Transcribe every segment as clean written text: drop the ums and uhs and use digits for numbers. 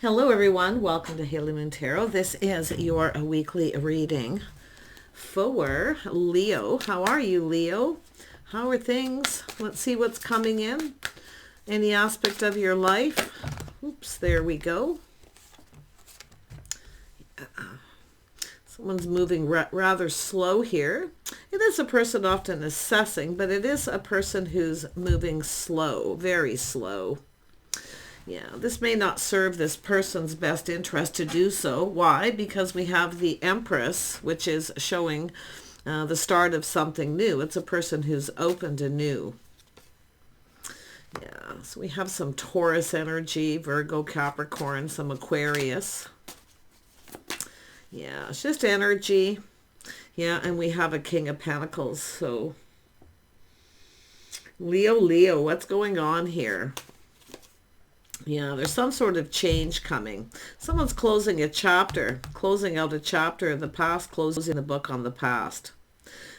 Hello everyone, welcome to Haley Moon Tarot. This is your weekly reading for Leo. How are you, Leo? How are things? Let's see what's coming in. Any aspect of your life. Oops, there we go. Someone's moving rather slow here. It is a person often assessing, but it is a person who's moving slow, very slow. Yeah, this may not serve this person's best interest to do so. Why? Because we have the Empress, which is showing the start of something new. It's a person who's open to new. Yeah, so we have some Taurus energy, Virgo, Capricorn, some Aquarius. Yeah, it's just energy. Yeah, and we have a King of Pentacles. So, Leo, what's going on here? Yeah, there's some sort of change coming. Someone's closing a chapter, closing out a chapter in the past, closing the book on the past.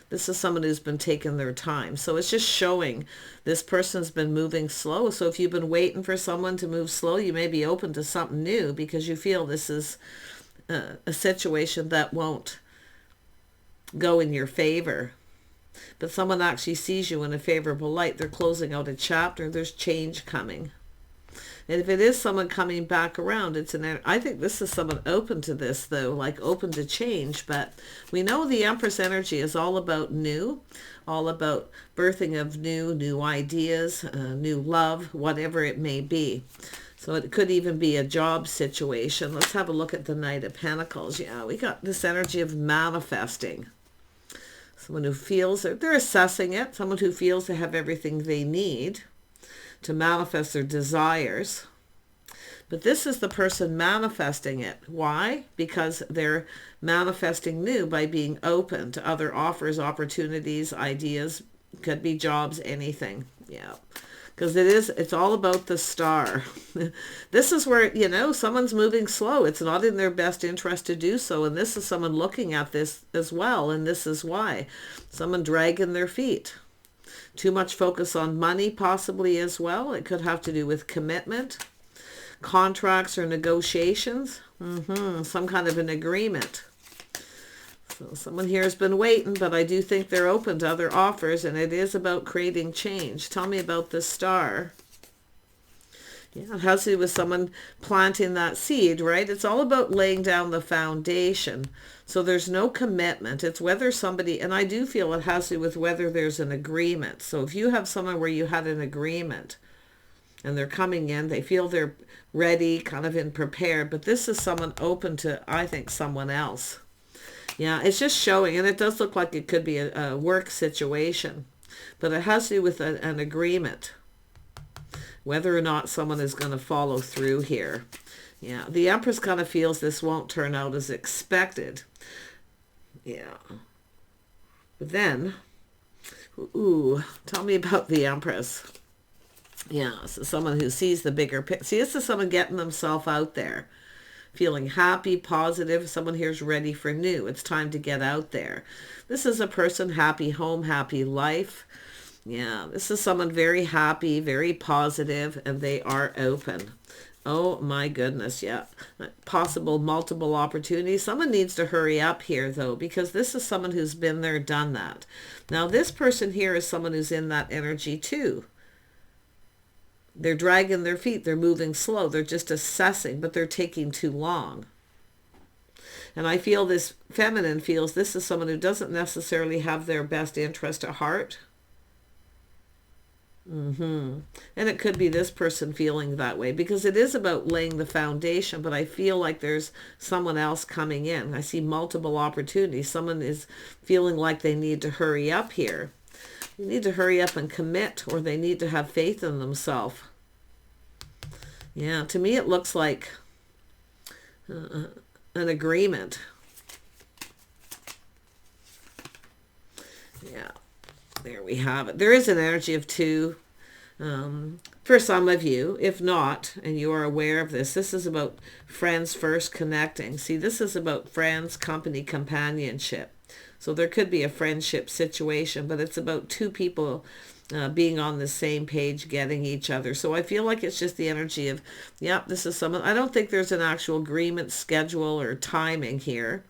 This is someone who's been taking their time. So it's just showing this person's been moving slow. So if you've been waiting for someone to move slow, you may be open to something new because you feel this is a situation that won't go in your favor. But someone actually sees you in a favorable light. They're closing out a chapter. There's change coming. And if it is someone coming back around, I think this is someone open to this, though, like open to change. But we know the Empress energy is all about new, all about birthing of new ideas, new love, whatever it may be. So it could even be a job situation. Let's have a look at the Knight of Pentacles. Yeah, we got this energy of manifesting. Someone who feels that they're assessing it, someone who feels they have everything they need to manifest their desires. But this is the person manifesting it. Why? Because they're manifesting new by being open to other offers, opportunities, ideas. Could be jobs, anything. Yeah. Because it's all about the star. This is where, someone's moving slow. It's not in their best interest to do so. And this is someone looking at this as well. And this is why. Someone dragging their feet. Too much focus on money possibly as well. It could have to do with commitment, contracts or negotiations, some kind of an agreement. So someone here has been waiting, but I do think they're open to other offers, and it is about creating change. Tell me about this star. Yeah, it has to do with someone planting that seed, right? It's all about laying down the foundation. So there's no commitment. It's whether somebody, and I do feel it has to do with whether there's an agreement. So if you have someone where you had an agreement and they're coming in, they feel they're ready, kind of in prepared, but this is someone open to, I think, someone else. Yeah, it's just showing, and it does look like it could be a work situation, but it has to do with an agreement. Whether or not someone is going to follow through here. Yeah, the Empress kind of feels this won't turn out as expected. Yeah. But then, tell me about the Empress. Yeah, so someone who sees the bigger picture. See, this is someone getting themselves out there. Feeling happy, positive. Someone here's ready for new. It's time to get out there. This is a person, happy home, happy life. Yeah, this is someone very happy, very positive, and they are open. Oh my goodness, yeah. Possible multiple opportunities. Someone needs to hurry up here, though, because this is someone who's been there, done that. Now, this person here is someone who's in that energy, too. They're dragging their feet. They're moving slow. They're just assessing, but they're taking too long. And I feel this feminine feels this is someone who doesn't necessarily have their best interest at heart. And it could be this person feeling that way because it is about laying the foundation, but I feel like there's someone else coming in. I see multiple opportunities. Someone is feeling like they need to hurry up here. They need to hurry up and commit, or they need to have faith in themselves. Yeah, to me it looks like an agreement. Yeah. There we have it. There is an energy of two for some of you. If not, and you are aware of this, this is about friends first connecting. See, this is about friends, company, companionship. So there could be a friendship situation, but it's about two people being on the same page, getting each other. So I feel like it's just the energy of, yep, this is someone. I don't think there's an actual agreement, schedule, or timing here,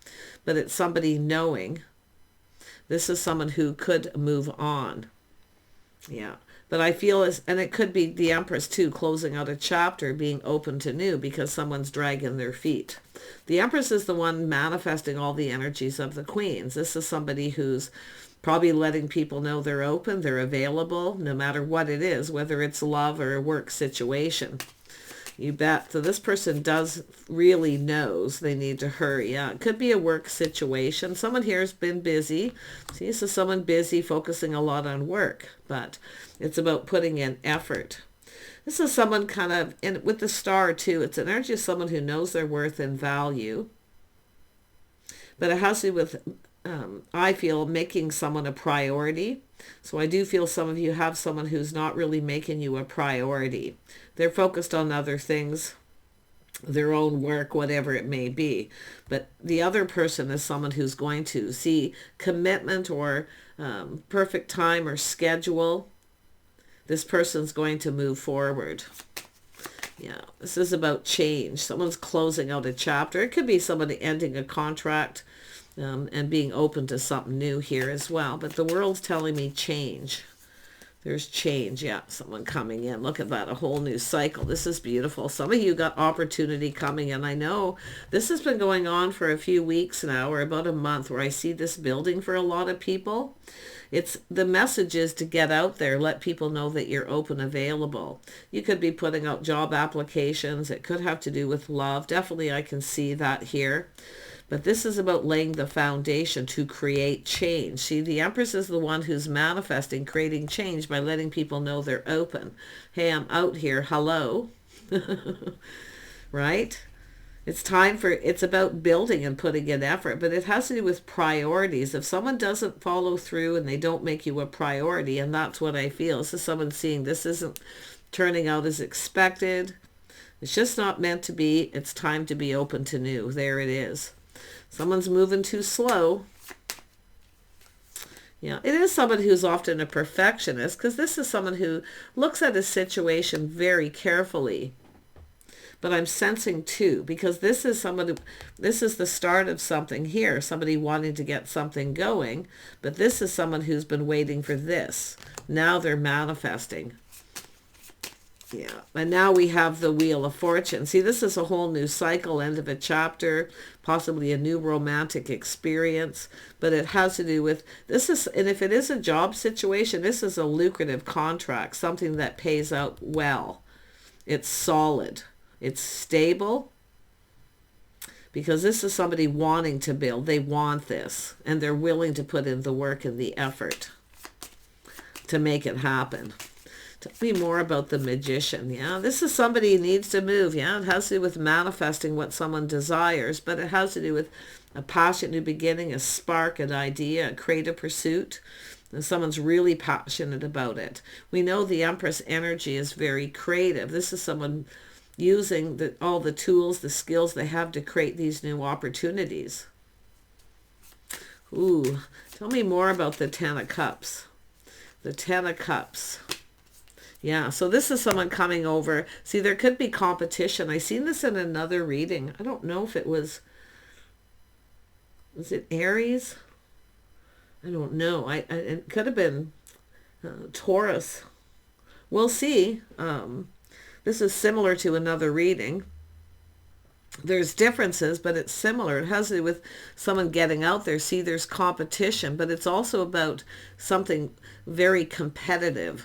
but it's somebody knowing this is someone who could move on. Yeah. But I feel and it could be the Empress too, closing out a chapter, being open to new because someone's dragging their feet. The Empress is the one manifesting all the energies of the Queens. This is somebody who's probably letting people know they're open, they're available, no matter what it is, whether it's love or a work situation. You bet. So this person does really knows they need to hurry. Yeah, it could be a work situation. Someone here has been busy. See, this is someone busy focusing a lot on work, but it's about putting in effort. This is someone kind of, and with the star too, it's an energy of someone who knows their worth and value, but it has to do with, I feel, making someone a priority. So I do feel some of you have someone who's not really making you a priority. They're focused on other things, their own work, whatever it may be. But the other person is someone who's going to see commitment or perfect time or schedule. This person's going to move forward. Yeah, this is about change. Someone's closing out a chapter. It could be somebody ending a contract and being open to something new here as well. But the world's telling me change. There's change. Yeah, someone coming in. Look at that, a whole new cycle. This is beautiful. Some of you got opportunity coming in. I know this has been going on for a few weeks now, or about a month, where I see this building for a lot of people. It's the message is to get out there, let people know that you're open, available. You could be putting out job applications. It could have to do with love. Definitely I can see that here. But this is about laying the foundation to create change. See, the Empress is the one who's manifesting, creating change by letting people know they're open. Hey, I'm out here. Hello. Right? It's about building and putting in effort, but it has to do with priorities. If someone doesn't follow through and they don't make you a priority, and that's what I feel. This is someone seeing this isn't turning out as expected. It's just not meant to be. It's time to be open to new. There it is. Someone's moving too slow. Yeah, it is someone who's often a perfectionist, because this is someone who looks at a situation very carefully. But I'm sensing too, because this is this is the start of something here, somebody wanting to get something going, but this is someone who's been waiting for this. Now they're manifesting. Yeah, and now we have the Wheel of Fortune. See, this is a whole new cycle, end of a chapter, possibly a new romantic experience, but it has to do with, and if it is a job situation, this is a lucrative contract, something that pays out well. It's solid. It's stable, because this is somebody wanting to build. They want this, and they're willing to put in the work and the effort to make it happen. Tell me more about the Magician. Yeah, this is somebody who needs to move. Yeah, it has to do with manifesting what someone desires, but it has to do with a passionate new beginning, a spark, an idea, a creative pursuit. And someone's really passionate about it. We know the Empress energy is very creative. This is someone using all the tools, the skills they have to create these new opportunities. Ooh, tell me more about the Ten of Cups. The Ten of Cups. Yeah, so this is someone coming over. See, there could be competition. I seen this in another reading. I don't know if it was it Aries? I don't know. It could have been Taurus. We'll see. This is similar to another reading. There's differences, but it's similar. It has to do with someone getting out there. See, there's competition, but it's also about something very competitive.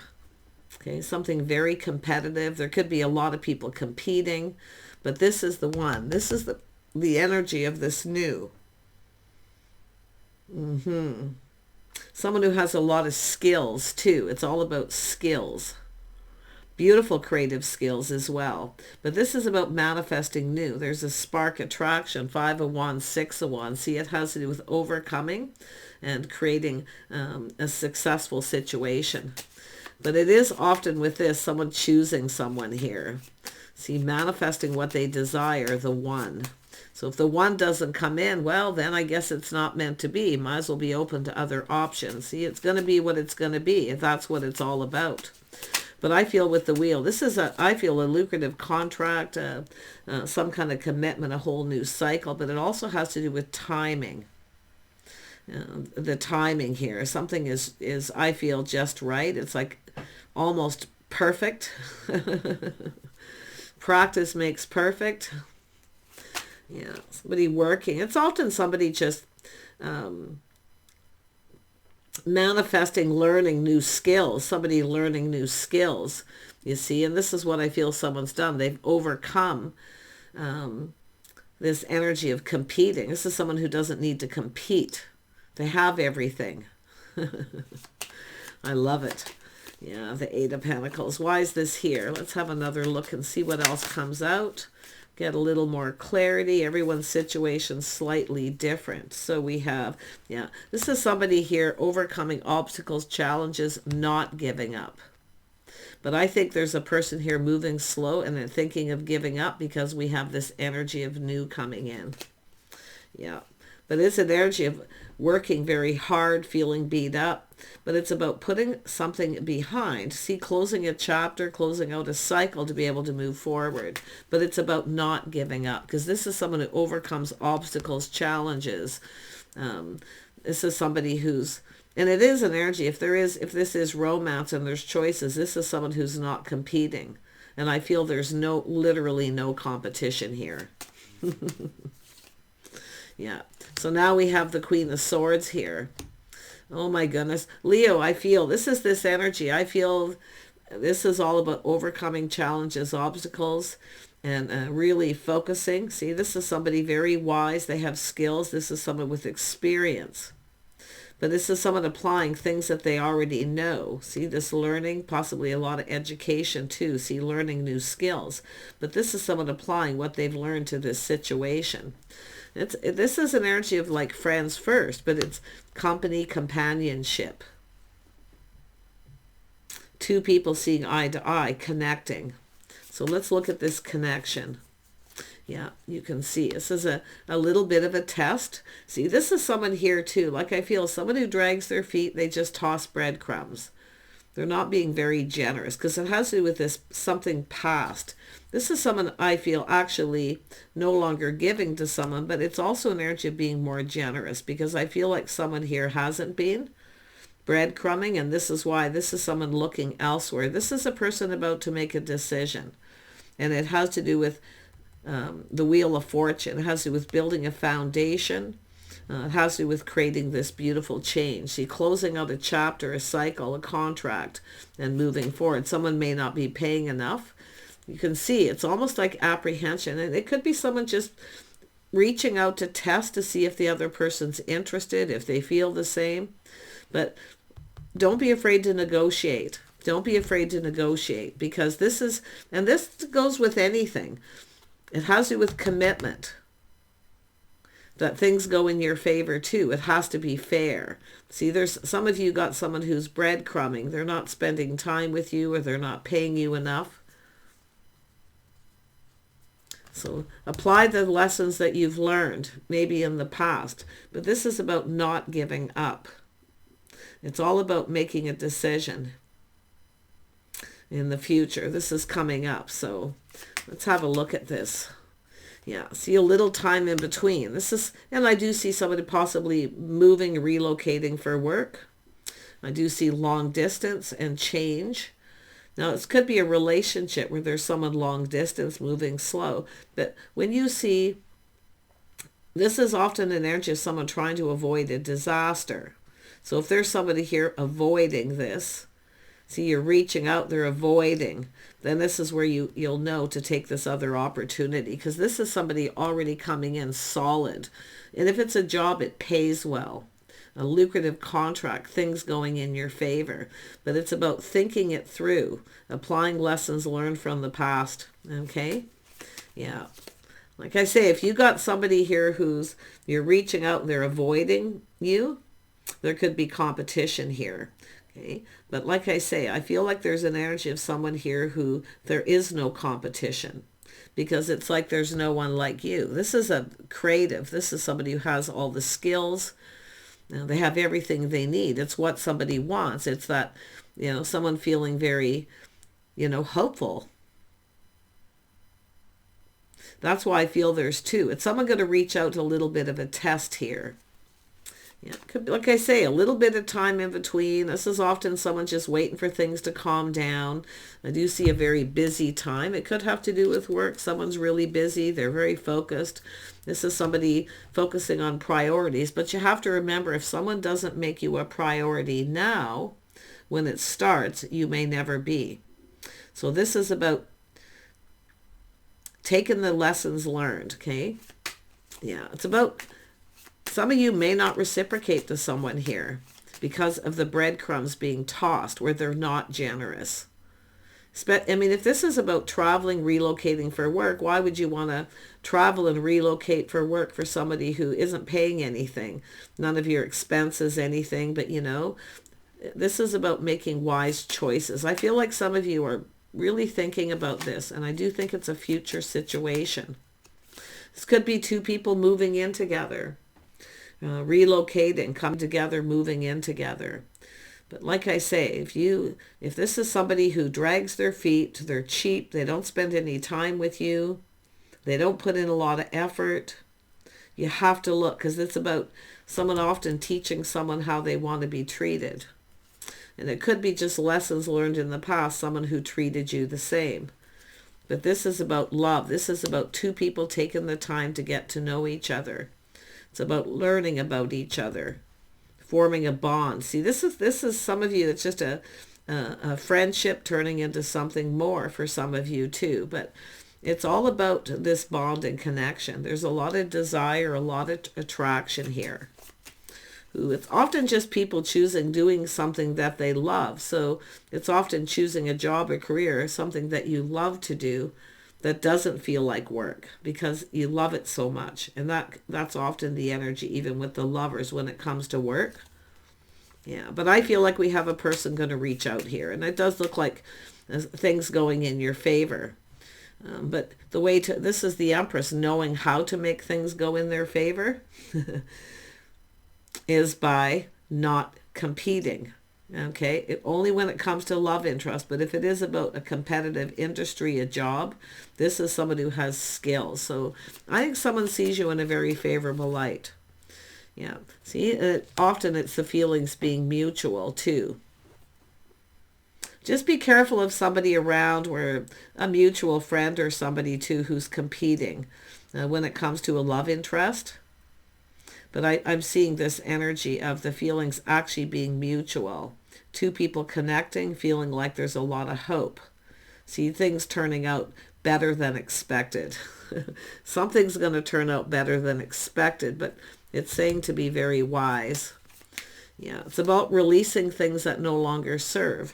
Okay, something very competitive. There could be a lot of people competing, but this is the one. This is the energy of this new. Someone who has a lot of skills too. It's all about skills. Beautiful creative skills as well. But this is about manifesting new. There's a spark attraction, 5 of Wands, 6 of Wands. See, it has to do with overcoming and creating a successful situation. But it is often with this, someone choosing someone here. See, manifesting what they desire, the one. So if the one doesn't come in, well, then I guess it's not meant to be. Might as well be open to other options. See, it's going to be what it's going to be, if that's what it's all about. But I feel with the wheel, this is I feel a lucrative contract, some kind of commitment, a whole new cycle, but it also has to do with timing. The timing here, something is I feel just right. It's like almost perfect. Practice makes perfect. Yeah, somebody working. It's often somebody just manifesting, learning new skills. Somebody learning new skills, you see. And this is what I feel someone's done. They've overcome this energy of competing. This is someone who doesn't need to compete. They have everything. I love it. Yeah, the Eight of Pentacles. Why is this here? Let's have another look and see what else comes out. Get a little more clarity. Everyone's situation slightly different. So we have, yeah, this is somebody here overcoming obstacles, challenges, not giving up. But I think there's a person here moving slow and then thinking of giving up because we have this energy of new coming in. Yeah, but it's an energy of working very hard, feeling beat up. But it's about putting something behind. See, closing a chapter, closing out a cycle to be able to move forward. But it's about not giving up, because this is someone who overcomes obstacles, challenges. This is somebody who's, and it is an energy. If this is romance and there's choices, this is someone who's not competing. And I feel there's literally no competition here. Yeah. So now we have the Queen of Swords here. Oh my goodness. Leo, I feel this is this energy. I feel this is all about overcoming challenges, obstacles, and really focusing. See, this is somebody very wise. They have skills. This is someone with experience. But this is someone applying things that they already know. See, this learning, possibly a lot of education too. See, learning new skills. But this is someone applying what they've learned to this situation. This is an energy of like friends first, but it's company, companionship. Two people seeing eye to eye, connecting. So let's look at this connection. Yeah, you can see this is a little bit of a test. See, this is someone here too. Like I feel someone who drags their feet, they just toss breadcrumbs. They're not being very generous because it has to do with this something past. This is someone I feel actually no longer giving to someone, but it's also an energy of being more generous because I feel like someone here hasn't been breadcrumbing, and this is why this is someone looking elsewhere. This is a person about to make a decision, and it has to do with the Wheel of Fortune. It has to do with building a foundation. It has to do with creating this beautiful change. See, closing out a chapter, a cycle, a contract, and moving forward. Someone may not be paying enough. You can see it's almost like apprehension. And it could be someone just reaching out to test to see if the other person's interested, if they feel the same. But don't be afraid to negotiate. Don't be afraid to negotiate, because this is, and this goes with anything. It has to do with commitment. That things go in your favor too. It has to be fair. See, there's some of you got someone who's breadcrumbing. They're not spending time with you, or they're not paying you enough. So apply the lessons that you've learned, maybe in the past. But this is about not giving up. It's all about making a decision in the future. This is coming up. So let's have a look at this. Yeah, see a little time in between. This is, and I do see somebody possibly moving, relocating for work. I do see long distance and change. Now, this could be a relationship where there's someone long distance moving slow. But when you see, this is often an energy of someone trying to avoid a disaster. So if there's somebody here avoiding this, see, you're reaching out, they're avoiding, then this is where you'll know to take this other opportunity, because this is somebody already coming in solid. And if it's a job, it pays well. A lucrative contract, things going in your favor. But it's about thinking it through, applying lessons learned from the past. Okay? Yeah. Like I say, if you got somebody here you're reaching out and they're avoiding you, there could be competition here. Okay? But like I say, I feel like there's an energy of someone here who there is no competition. because it's like there's no one like you. This is a creative. This is somebody who has all the skills. You know, they have everything they need. It's what somebody wants. It's that, you know, someone feeling very, you know, hopeful. That's why I feel there's two. It's someone going to reach out to a little bit of a test here. Yeah, could be, like I say, a little bit of time in between. This is often someone just waiting for things to calm down. I do see a very busy time. It could have to do with work. Someone's really busy. They're very focused. This is somebody focusing on priorities. But you have to remember, if someone doesn't make you a priority now, when it starts, you may never be. So this is about taking the lessons learned, okay? Yeah, it's about... Some of you may not reciprocate to someone here because of the breadcrumbs being tossed where they're not generous. I mean, if this is about traveling, relocating for work, why would you want to travel and relocate for work for somebody who isn't paying anything? None of your expenses, anything, but you know, this is about making wise choices. I feel like some of you are really thinking about this, and I do think it's a future situation. This could be two people moving in together. Relocating, come together, moving in together. But like I say, if this is somebody who drags their feet, they're cheap, they don't spend any time with you, they don't put in a lot of effort, you have to look, because it's about someone often teaching someone how they want to be treated. And it could be just lessons learned in the past, someone who treated you the same. But this is about love. This is about two people taking the time to get to know each other. It's about learning about each other, forming a bond. See, this is some of you, it's just a friendship turning into something more for some of you too. But it's all about this bond and connection. There's a lot of desire, a lot of attraction here. It's often just people doing something that they love. So it's often choosing a job or career, something that you love to do, that doesn't feel like work because you love it so much. And that's often the energy, even with the lovers, when it comes to work. Yeah, but I feel like we have a person going to reach out here. And it does look like things going in your favor. But the way to, this is the Empress, knowing how to make things go in their favor is by not competing. Okay, only when it comes to love interest. But if it is about a competitive industry, a job, this is somebody who has skills. So I think someone sees you in a very favorable light. Yeah, see, often it's the feelings being mutual too. Just be careful of somebody around, where a mutual friend or somebody too who's competing when it comes to a love interest. But I'm seeing this energy of the feelings actually being mutual. Two people connecting, feeling like there's a lot of hope. See, things turning out better than expected. Something's going to turn out better than expected, but it's saying to be very wise. Yeah, it's about releasing things that no longer serve.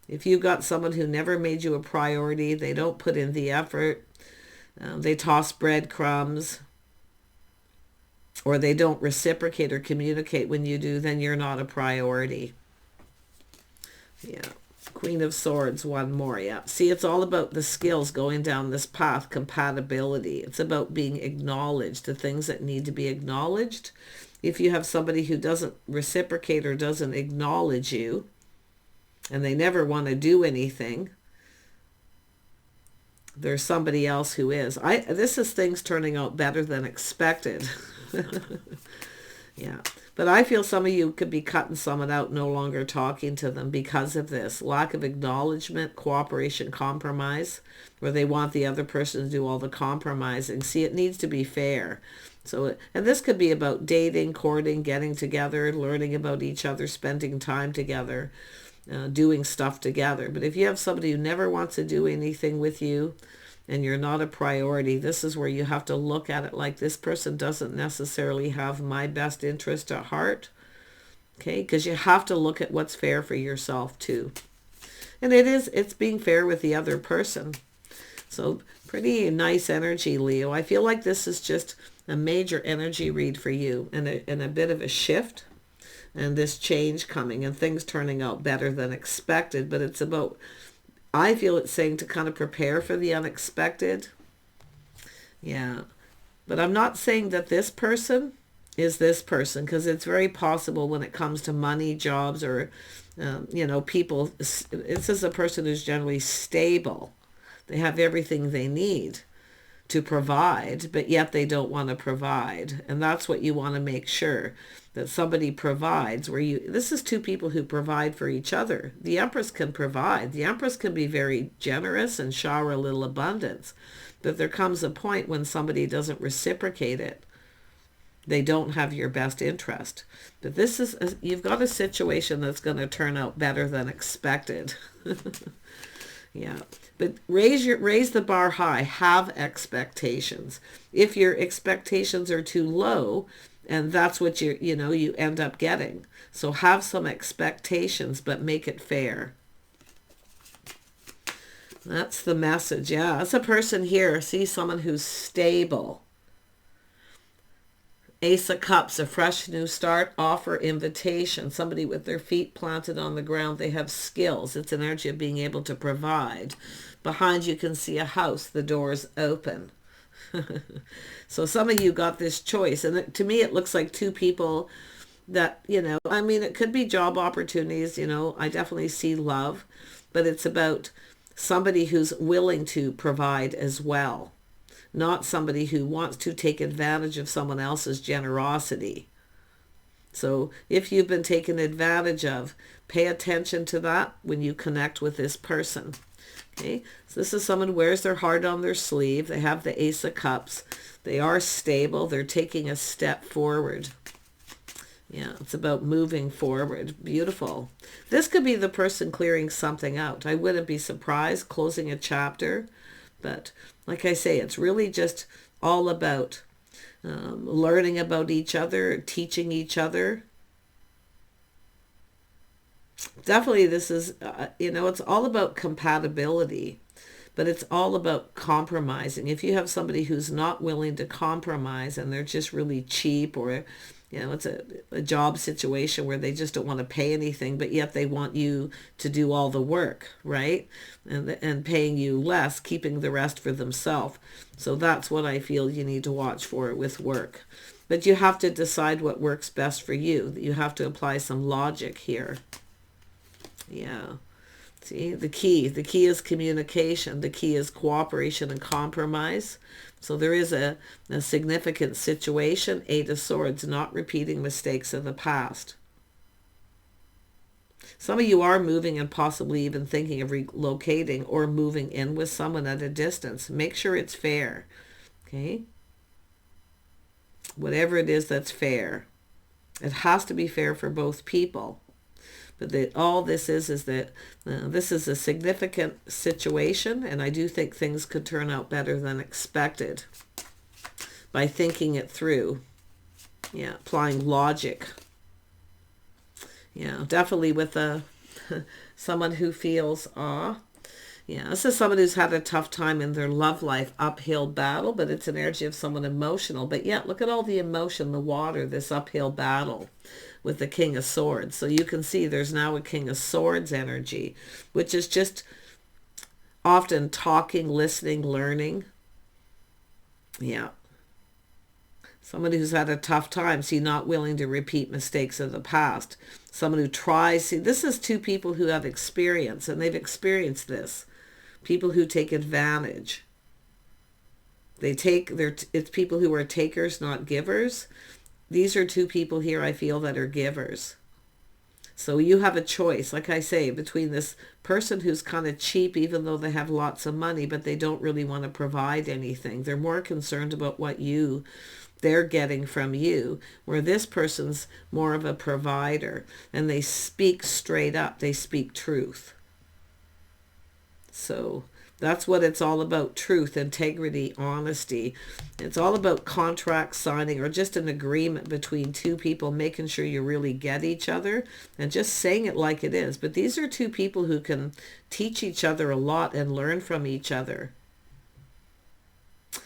If you got someone who never made you a priority, they don't put in the effort, they toss breadcrumbs, or they don't reciprocate or communicate when you do, then you're not a priority. Yeah. Queen of Swords, one more. Yeah. See, it's all about the skills going down this path, compatibility. It's about being acknowledged, the things that need to be acknowledged. If you have somebody who doesn't reciprocate or doesn't acknowledge you, and they never want to do anything, there's somebody else who is. This is things turning out better than expected. Yeah, but I feel some of you could be cutting someone out, no longer talking to them because of this lack of acknowledgement, cooperation, compromise, where they want the other person to do all the compromising. See, it needs to be fair. So, and this could be about dating, courting, getting together, learning about each other, spending time together, doing stuff together. But if you have somebody who never wants to do anything with you, and you're not a priority, this is where you have to look at it like, this person doesn't necessarily have my best interest at heart. Okay, because you have to look at what's fair for yourself too. And it's being fair with the other person. So pretty nice energy, Leo. I feel like this is just a major energy read for you, and a bit of a shift, and this change coming and things turning out better than expected. But it's about, I feel it's saying to kind of prepare for the unexpected. Yeah. But I'm not saying that this person is this person, because it's very possible when it comes to money, jobs, or, people, this is a person who's generally stable. They have everything they need to provide, but yet they don't want to provide. And that's what you want to make sure, that somebody provides this is two people who provide for each other. The Empress can provide. The Empress can be very generous and shower a little abundance. But there comes a point when somebody doesn't reciprocate it. They don't have your best interest. But you've got a situation that's going to turn out better than expected. Yeah. But raise the bar high. Have expectations. If your expectations are too low, and that's what you end up getting. So have some expectations, but make it fair. That's the message. Yeah, it's a person here. See, someone who's stable. Ace of Cups, a fresh new start, offer, invitation. Somebody with their feet planted on the ground. They have skills. It's an energy of being able to provide. Behind you can see a house. The door's open. So some of you got this choice. And to me, it looks like two people that, it could be job opportunities. I definitely see love. But it's about somebody who's willing to provide as well. Not somebody who wants to take advantage of someone else's generosity. So if you've been taken advantage of, pay attention to that when you connect with this person. Okay, so this is someone who wears their heart on their sleeve. They have the Ace of Cups. They are stable. They're taking a step forward. Yeah, it's about moving forward. Beautiful. This could be the person clearing something out. I wouldn't be surprised, closing a chapter. But like I say, it's really just all about learning about each other, teaching each other. Definitely this is, it's all about compatibility, but it's all about compromising. If you have somebody who's not willing to compromise and they're just really cheap, or, it's a job situation where they just don't want to pay anything, but yet they want you to do all the work, right? And paying you less, keeping the rest for themselves. So that's what I feel you need to watch for with work. But you have to decide what works best for you. You have to apply some logic here. Yeah. See, the key is communication. The key is cooperation and compromise. So there is a significant situation. Eight of Swords, not repeating mistakes of the past. Some of you are moving and possibly even thinking of relocating or moving in with someone at a distance. Make sure it's fair. Okay? Whatever it is that's fair. It has to be fair for both people. But all this is that this is a significant situation, and I do think things could turn out better than expected by thinking it through. Yeah, applying logic. Yeah, definitely with someone who feels awe. Yeah, this is someone who's had a tough time in their love life, uphill battle, but it's an energy of someone emotional. But yeah, look at all the emotion, the water, this uphill battle with the King of Swords. So you can see there's now a King of Swords energy, which is just often talking, listening, learning. Yeah. Somebody who's had a tough time, see, not willing to repeat mistakes of the past. Someone who tries, see, this is two people who have experience, and they've experienced this. People who take advantage. It's people who are takers, not givers. These are two people here, I feel, that are givers. So you have a choice, like I say, between this person who's kind of cheap, even though they have lots of money, but they don't really want to provide anything. They're more concerned about what they're getting from you, where this person's more of a provider, and they speak straight up. They speak truth. So that's what it's all about: truth, integrity, honesty. It's all about contract signing, or just an agreement between two people, making sure you really get each other and just saying it like it is. But these are two people who can teach each other a lot and learn from each other.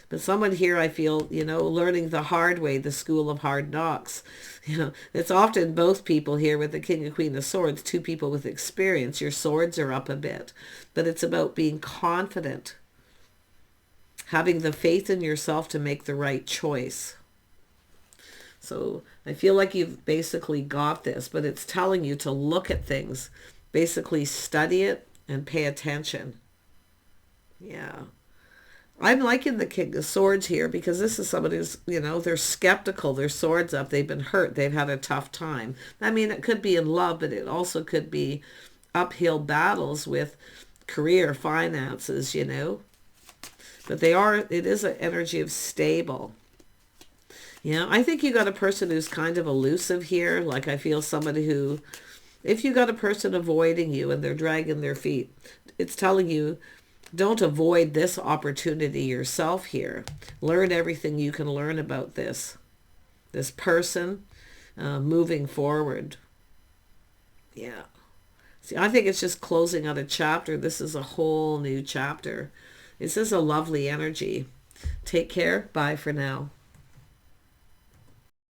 But someone here, I feel, learning the hard way, the school of hard knocks. It's often both people here with the King and Queen of Swords, two people with experience. Your swords are up a bit. But it's about being confident, having the faith in yourself to make the right choice. So I feel like you've basically got this, but it's telling you to look at things, basically study it and pay attention. Yeah. I'm liking the King of Swords here because this is somebody who's, they're skeptical. Their swords up. They've been hurt. They've had a tough time. I mean, it could be in love, but it also could be uphill battles with career, finances, But it is an energy of stable. I think you got a person who's kind of elusive here. Like I feel somebody who, if you got a person avoiding you and they're dragging their feet, it's telling you, don't avoid this opportunity yourself here. Learn everything you can learn about this person moving forward. Yeah. See, I think it's just closing out a chapter. This is a whole new chapter. This is a lovely energy. Take care. Bye for now.